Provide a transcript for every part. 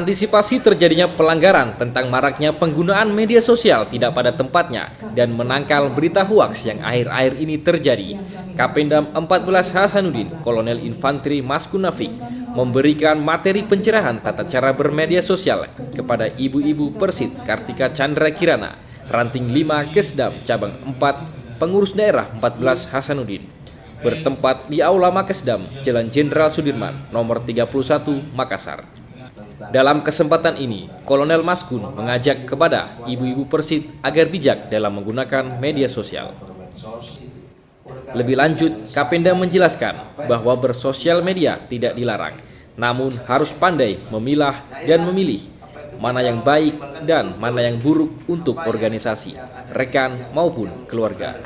mengantisipasi terjadinya pelanggaran tentang maraknya penggunaan media sosial tidak pada tempatnya dan menangkal berita hoaks yang akhir-akhir ini terjadi, Kapendam 14 Hasanuddin, Kolonel Infanteri Mas Kunafik, memberikan materi pencerahan tata cara bermedia sosial kepada ibu-ibu Persit Kartika Chandra Kirana, Ranting 5 Kesdam Cabang 4, Pengurus Daerah 14 Hasanuddin, bertempat di Aula Makesdam, Jalan Jenderal Sudirman, nomor 31, Makassar. Dalam kesempatan ini, Kolonel Maskun mengajak kepada ibu-ibu Persit agar bijak dalam menggunakan media sosial. Lebih lanjut, Kapendam menjelaskan bahwa bersosial media tidak dilarang, namun harus pandai memilah dan memilih mana yang baik dan mana yang buruk untuk organisasi, rekan maupun keluarga.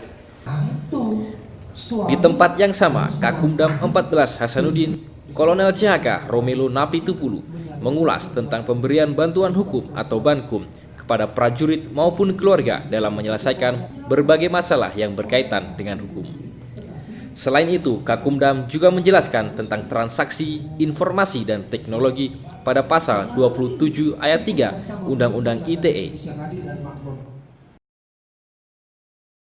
Di tempat yang sama, Kakumdam 14 Hasanuddin, Kolonel CHK Romelu Napitupulu mengulas tentang pemberian bantuan hukum atau bankum kepada prajurit maupun keluarga dalam menyelesaikan berbagai masalah yang berkaitan dengan hukum. Selain itu, Kakumdam juga menjelaskan tentang transaksi, informasi dan teknologi pada pasal 27 ayat 3 Undang-Undang ITE.